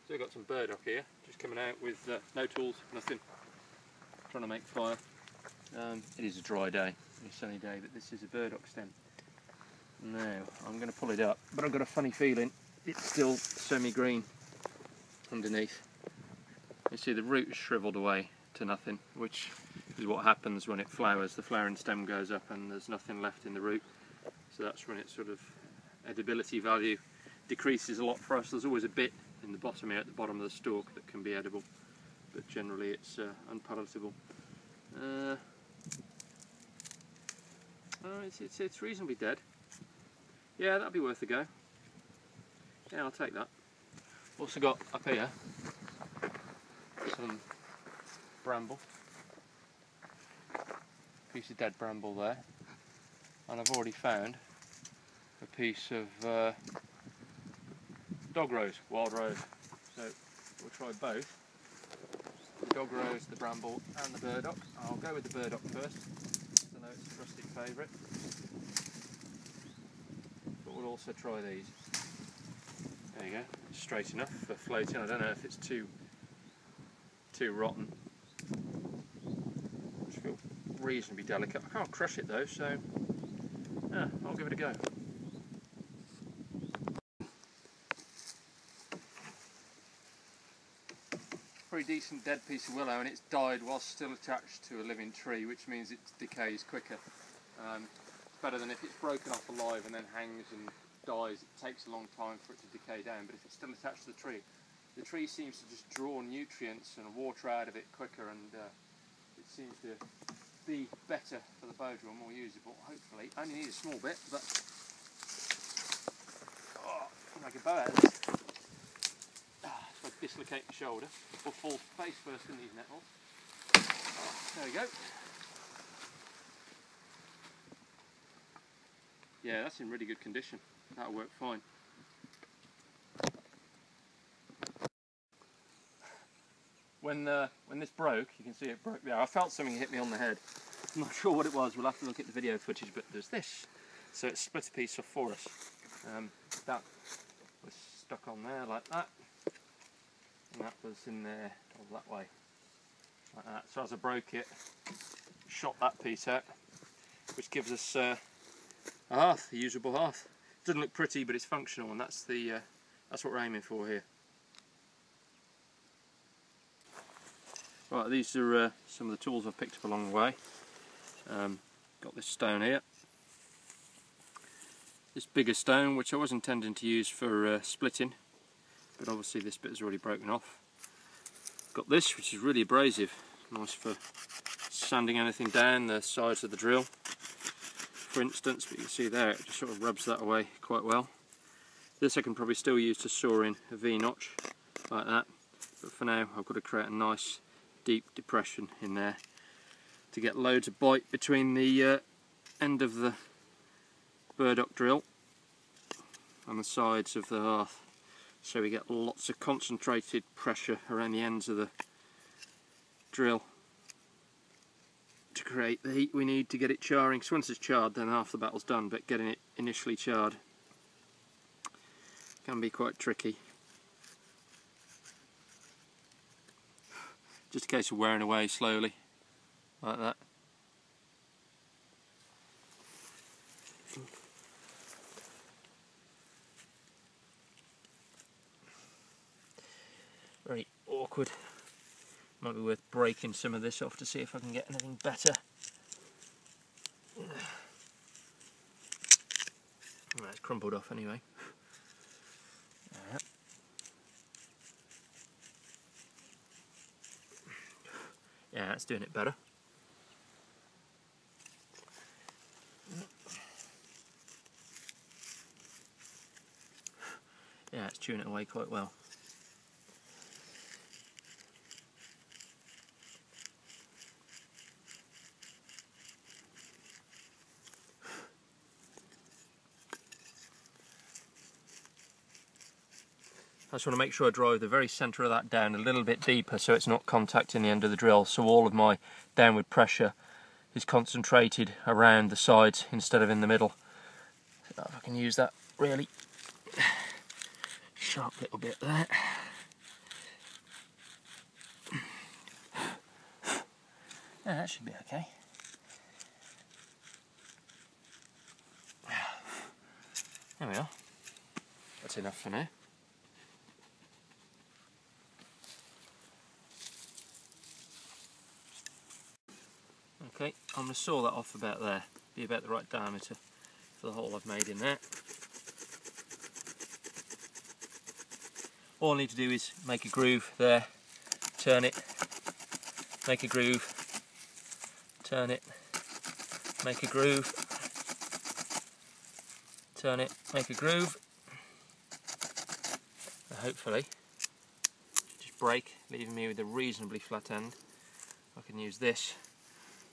So we've got some burdock here, just coming out with no tools, nothing, trying to make fire. It is a dry day, a sunny day, but this is a burdock stem. Now, I'm going to pull it up, but I've got a funny feeling it's still semi-green underneath. You see the root is shriveled away to nothing, which is what happens when it flowers. The flowering stem goes up and there's nothing left in the root. So that's when its sort of edibility value decreases a lot for us. There's always a bit in the bottom here, at the bottom of the stalk, that can be edible, but generally it's unpalatable. It's reasonably dead. Yeah, that'd be worth a go. Yeah, I'll take that. Also got up here some bramble, piece of dead bramble there, and I've already found a piece of dog rose, wild rose. So we'll try both, the dog rose, the bramble and the burdock. I'll go with the burdock first, I know it's a rustic favourite, but we'll also try these. There you go, straight enough for floating. I don't know if it's too rotten. I just feel reasonably delicate. I can't crush it though, so yeah, I'll give it a go. Pretty decent dead piece of willow, and it's died whilst still attached to a living tree, which means it decays quicker. It's better than if it's broken off alive and then hangs and dies. It takes a long time for it to decay down, but if it's still attached to the tree seems to just draw nutrients and water out of it quicker, and it seems to be better for the bow drill, more usable, hopefully. I only need a small bit, but I'll make a bow out of this. If I dislocate my shoulder, or fall face first in these nettles. There we go. Yeah, that's in really good condition. That'll work fine. When this broke, you can see it broke there. I felt something hit me on the head. I'm not sure what it was. We'll have to look at the video footage, but there's this. So it split a piece off for us. That was stuck on there like that. And that was in there all that way, like that. So as I broke it, shot that piece out, which gives us a hearth, a usable hearth. It doesn't look pretty, but it's functional, and that's what we're aiming for here. Right, these are some of the tools I've picked up along the way. Got this stone here, this bigger stone, which I was intending to use for splitting, but obviously this bit is already broken off. Got this, which is really abrasive, nice for sanding anything down the sides of the drill, for instance, but you can see there it just sort of rubs that away quite well. This I can probably still use to saw in a V-notch, like that, but for now I've got to create a nice deep depression in there to get loads of bite between the end of the burdock drill and the sides of the hearth. So we get lots of concentrated pressure around the ends of the drill to create the heat we need to get it charring. So once it's charred, then half the battle's done, but getting it initially charred can be quite tricky. Just a case of wearing away slowly, like that. Very awkward. Might be worth breaking some of this off to see if I can get anything better. Well, it's crumpled off anyway. Yeah, that's doing it better. Yeah, it's chewing it away quite well. I just want to make sure I drive the very centre of that down a little bit deeper so it's not contacting the end of the drill, so all of my downward pressure is concentrated around the sides instead of in the middle. So if I can use that really sharp little bit there. Yeah, that should be okay. There we are. That's enough for now. Okay, I'm going to saw that off about there. Be about the right diameter for the hole I've made in there. All I need to do is make a groove there, turn it, make a groove, turn it, make a groove, turn it, make a groove, and hopefully just break, leaving me with a reasonably flat end. I can use this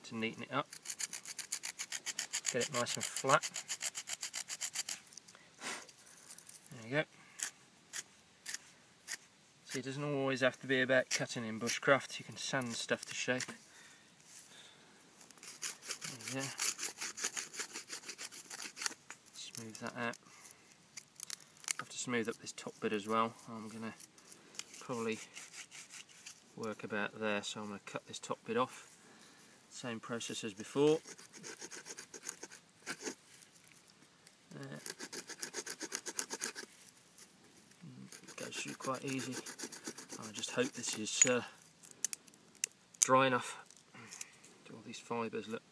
to neaten it up, get it nice and flat. There you go. So it doesn't always have to be about cutting in bushcraft, you can sand stuff to shape. There you go. Smooth that out. I have to smooth up this top bit as well. I'm going to probably work about there, so I'm going to cut this top bit off. Same process as before. It goes through quite easy. I just hope this is dry enough. Do all these fibres, look.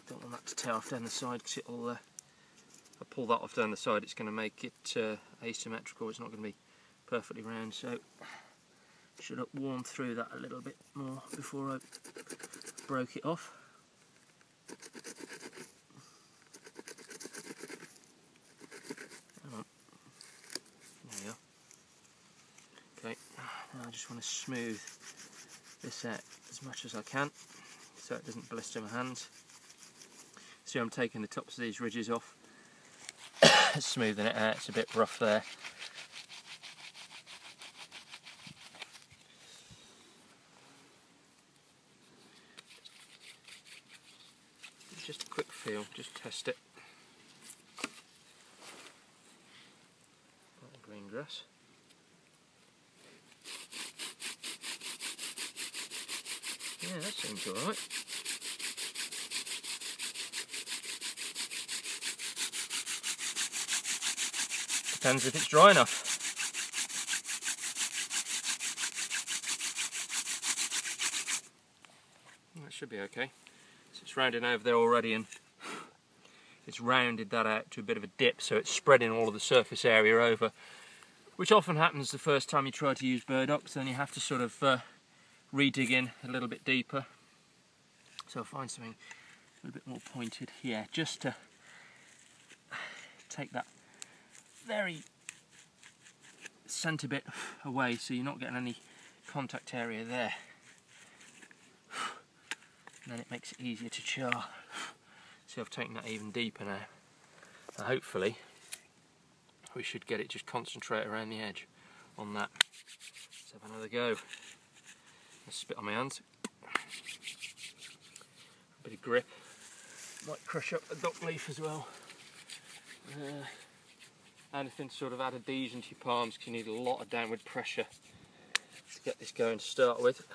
Don't want that to tear off down the side because it'll. If I pull that off down the side, it's going to make it asymmetrical. It's not going to be perfectly round. So should have worn through that a little bit more before I broke it off. Hang on. There you are. Okay, now I just want to smooth this out as much as I can so it doesn't blister my hands. See, I'm taking the tops of these ridges off, smoothing it out. It's a bit rough there. Just a quick feel, just test it. Green grass. Yeah, that seems alright. Depends if it's dry enough. That should be okay. So it's rounding over there already, and it's rounded that out to a bit of a dip, so it's spreading all of the surface area over, which often happens the first time you try to use burdocks. Then you have to sort of re-dig in a little bit deeper. So I'll find something a little bit more pointed here, just to take that very centre bit away so you're not getting any contact area there. And then it makes it easier to char. See, I've taken that even deeper now. So hopefully we should get it just concentrate around the edge on that. Let's have another go. Let's spit on my hands. A bit of grip. Might crush up the dock leaf as well. Anything to sort of add adhesion to your palms, because you need a lot of downward pressure to get this going to start with.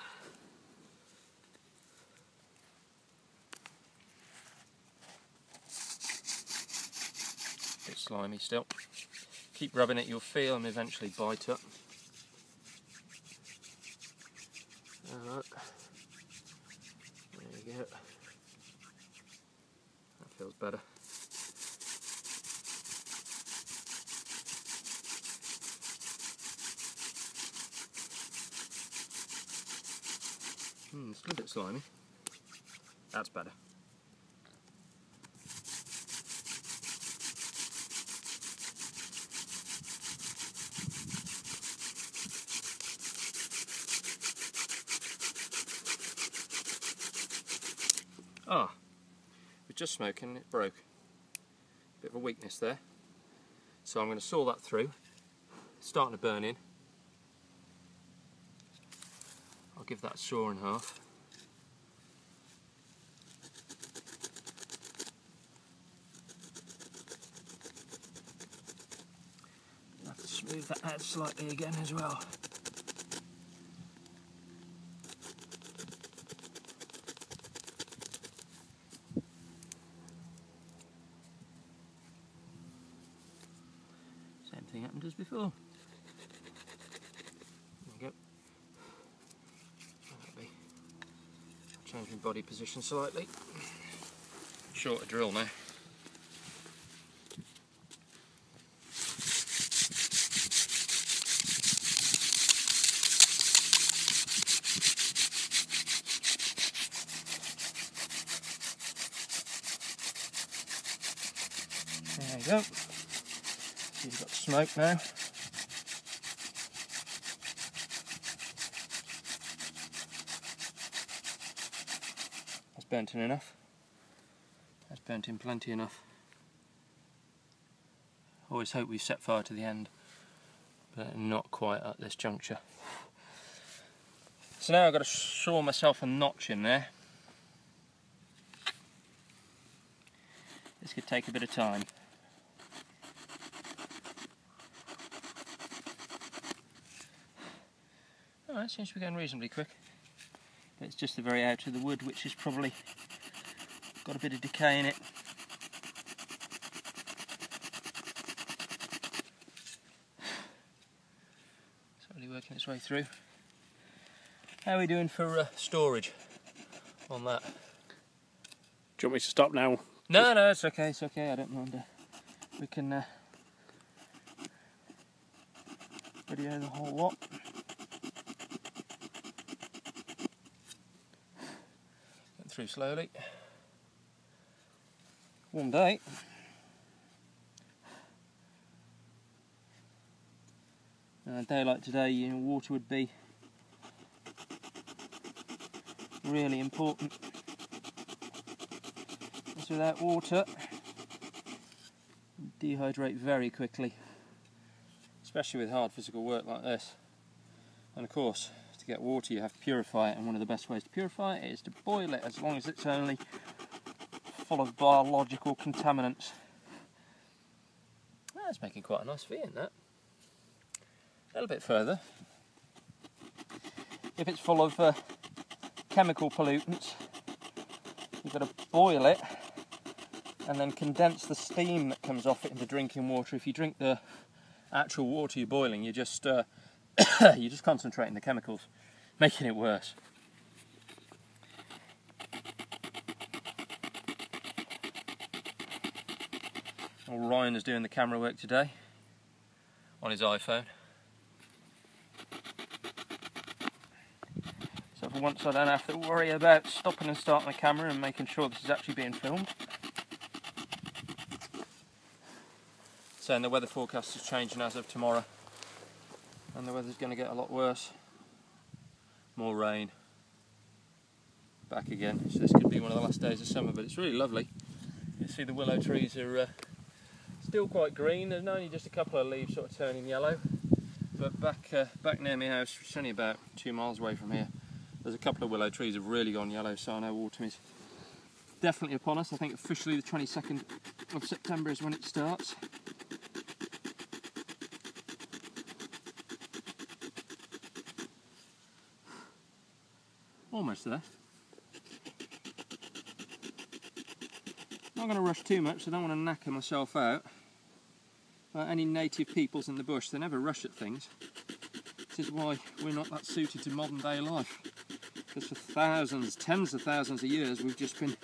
Bit slimy still. Keep rubbing it, you'll feel them eventually bite up. Alright. There you go. That feels better. It's a little bit slimy. That's better. Ah, we're just smoking, it broke. Bit of a weakness there. So I'm going to saw that through. It's starting to burn in. I'll give that a saw in half. I'll have to smooth that out slightly again as well. thing happened as before. There we go. That'll be. Change my body position slightly. Shorter drill now. There you go. See, you've got smoke now. That's burnt in enough. That's burnt in plenty enough. Always hope we set fire to the end, but not quite at this juncture. So now I've got to saw myself a notch in there. This could take a bit of time. Alright, seems to be going reasonably quick. But it's just the very outer of the wood, which has probably got a bit of decay in it. Slowly working its way through. How are we doing for storage on that? Do you want me to stop now? No, it's okay, I don't mind. We can video the whole lot. Getting through slowly. Warm day. A day like today, you know, water would be really important. Because without water, you dehydrate very quickly, especially with hard physical work like this. And of course, to get water you have to purify it, and one of the best ways to purify it is to boil it, as long as it's only full of biological contaminants. That's making quite a nice V in that. A little bit further. If it's full of chemical pollutants, you've got to boil it and then condense the steam that comes off it into drinking water. If you drink the actual water you're boiling, you're just concentrating the chemicals, making it worse. Well, Ryan is doing the camera work today on his iPhone. So for once I don't have to worry about stopping and starting the camera and making sure this is actually being filmed. So the weather forecast is changing as of tomorrow, and the weather's going to get a lot worse. More rain. Back again. So this could be one of the last days of summer, but it's really lovely. You see the willow trees are still quite green. There's only just a couple of leaves sort of turning yellow. But back near my house, which is only about 2 miles away from here, there's a couple of willow trees that have really gone yellow, so I know autumn is definitely upon us. I think officially the 22nd of September is when it starts. Almost there. Not going to rush too much, I don't want to knacker myself out. Like any native peoples in the bush, they never rush at things. This is why we're not that suited to modern day life. Because for thousands, tens of thousands of years, we've just been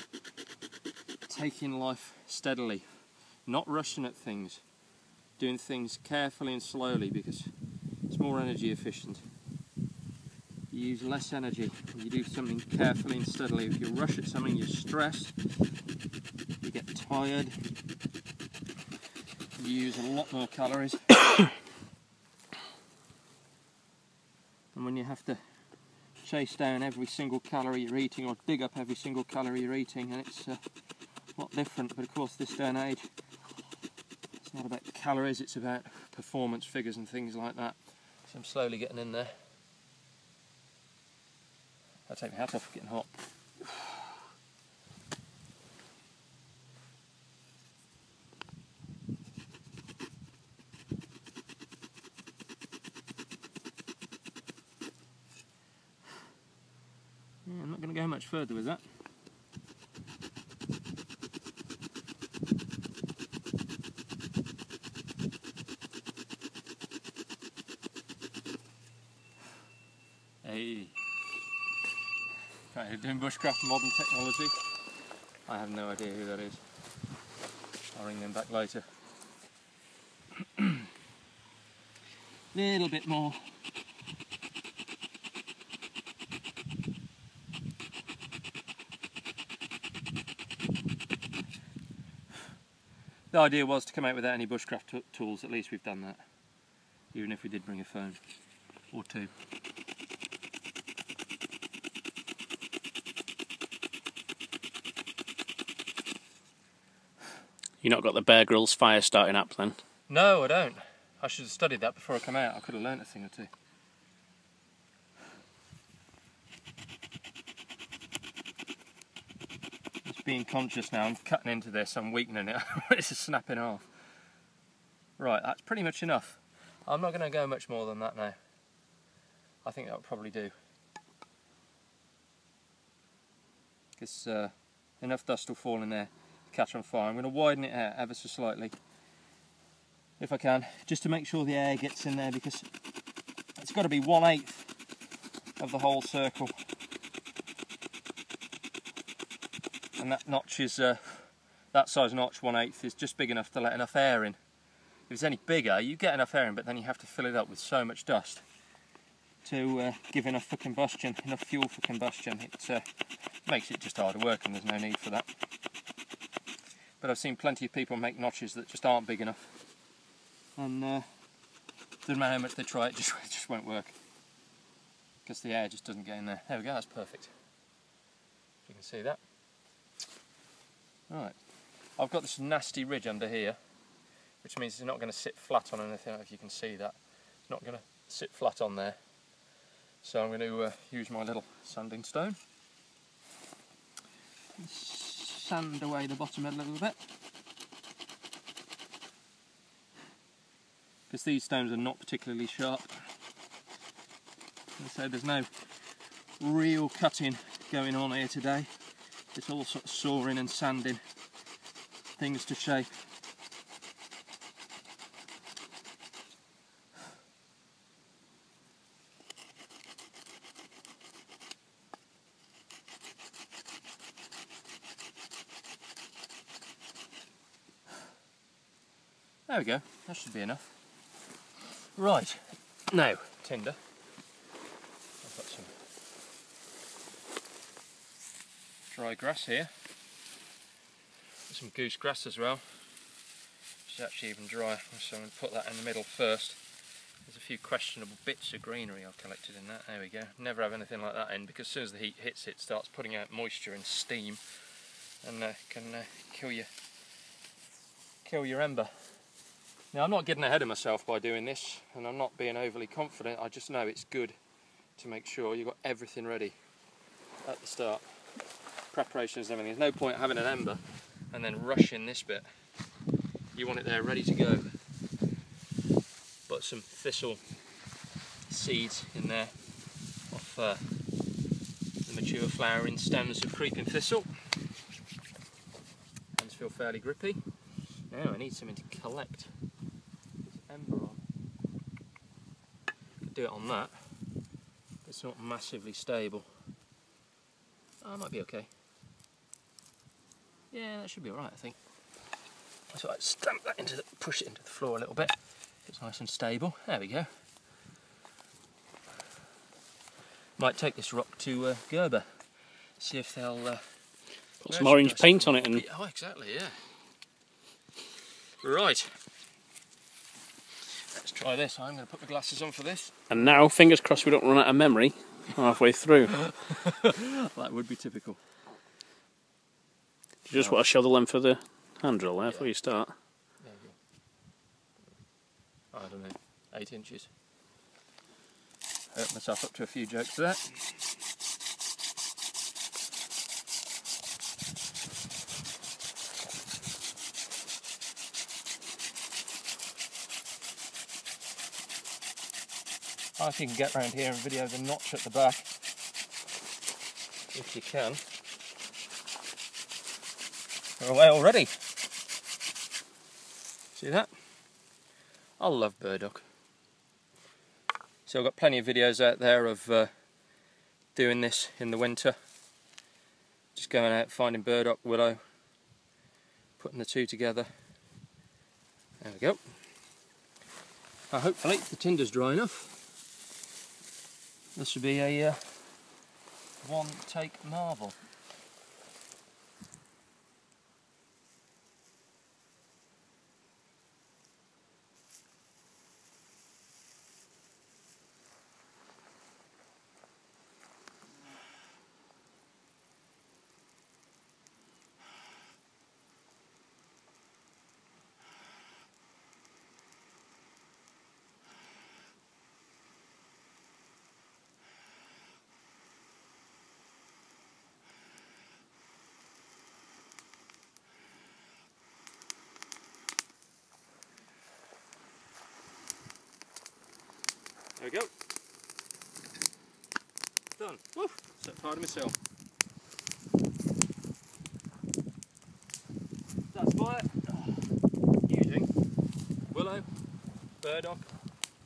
taking life steadily, not rushing at things, doing things carefully and slowly because it's more energy efficient. You use less energy when you do something carefully and steadily. If you rush at something, you're stressed, you get tired, you use a lot more calories. And when you have to chase down every single calorie you're eating, or dig up every single calorie you're eating, and it's a lot different. But of course, this day and age, it's not about calories, it's about performance figures and things like that. So I'm slowly getting in there. I'll take my hat off, it's getting hot. Yeah, I'm not going to go much further with that. Right, doing bushcraft modern technology. I have no idea who that is. I'll ring them back later. Little bit more. The idea was to come out without any bushcraft tools. At least we've done that, even if we did bring a phone or two. You not got the Bear Grylls fire starting app then? No, I don't. I should have studied that before I come out. I could have learnt a thing or two. Just being conscious now, I'm cutting into this, I'm weakening it, it's snapping off. Right, that's pretty much enough. I'm not going to go much more than that now. I think that would probably do. Because enough dust will fall in there to catch on fire. I'm going to widen it out ever so slightly, if I can, just to make sure the air gets in there, because it's got to be 1/8 of the whole circle. And that notch is, that size notch, 1/8, is just big enough to let enough air in. If it's any bigger, you get enough air in, but then you have to fill it up with so much dust to give enough for combustion, enough fuel for combustion. It makes it just harder work, and there's no need for that. But I've seen plenty of people make notches that just aren't big enough, and doesn't matter how much they try, it just won't work, because the air just doesn't get in there. There we go, that's perfect. You can see that. Right, I've got this nasty ridge under here, which means it's not going to sit flat on anything. If you can see that, it's not going to sit flat on there. So I'm going to use my little sanding stone, sand away the bottom a little bit, because these stones are not particularly sharp, and so there's no real cutting going on here today. It's all sort of sawing and sanding things to shape. There we go, that should be enough. Right, now tinder. I've got some dry grass here. Got some goose grass as well, which is actually even dry, so I'm going to put that in the middle first. There's a few questionable bits of greenery I've collected in that. There we go. Never have anything like that in, because as soon as the heat hits it, it starts putting out moisture and steam, and can kill your ember. Now, I'm not getting ahead of myself by doing this, and I'm not being overly confident. I just know it's good to make sure you've got everything ready at the start. Preparations and everything. There's no point having an ember and then rushing this bit. You want it there ready to go. Put some thistle seeds in there off the mature flowering stems of creeping thistle. Hands feel fairly grippy. Now I need something to collect this ember on. Could do it on that. It's not massively stable. Oh, it might be okay. Yeah, that should be alright, I think. So I stamp that into push it into the floor a little bit. It's nice and stable. There we go. Might take this rock to Gerber. See if they'll put some orange paint on it and. Oh, exactly, yeah. Right. Let's try this. I'm going to put my glasses on for this. And now, fingers crossed, we don't run out of memory halfway through. That would be typical. You just want to show the length of the hand drill there before you start. There you go. I don't know, 8 inches. Hurt myself up to a few jokes there. I think you can get round here and video the notch at the back, if you can. We're away already. See that? I love burdock. So I've got plenty of videos out there of doing this in the winter. Just going out finding burdock, willow, putting the two together. There we go. Now hopefully the tinder's dry enough. This would be a one take marvel. There we go. Done. Woo! Set fire to myself. That's fire. Using willow, burdock,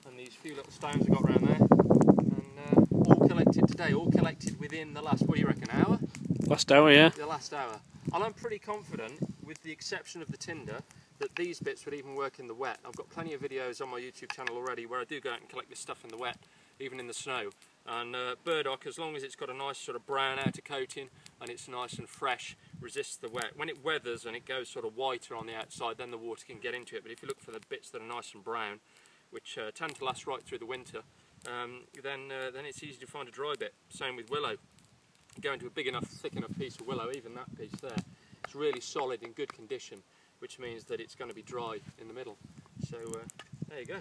and these few little stones I got around there. And all collected today, all collected within the last, what do you reckon, hour? Last hour, yeah. The last hour. And I'm pretty confident, with the exception of the tinder, that these bits would even work in the wet. I've got plenty of videos on my YouTube channel already where I do go out and collect this stuff in the wet, even in the snow. And burdock, as long as it's got a nice sort of brown outer coating and it's nice and fresh, resists the wet. When it weathers and it goes sort of whiter on the outside, then the water can get into it. But if you look for the bits that are nice and brown, which tend to last right through the winter, then it's easy to find a dry bit. Same with willow. Go into a big enough, thick enough piece of willow, even that piece there, it's really solid in good condition, which means that it's going to be dry in the middle. So there you go.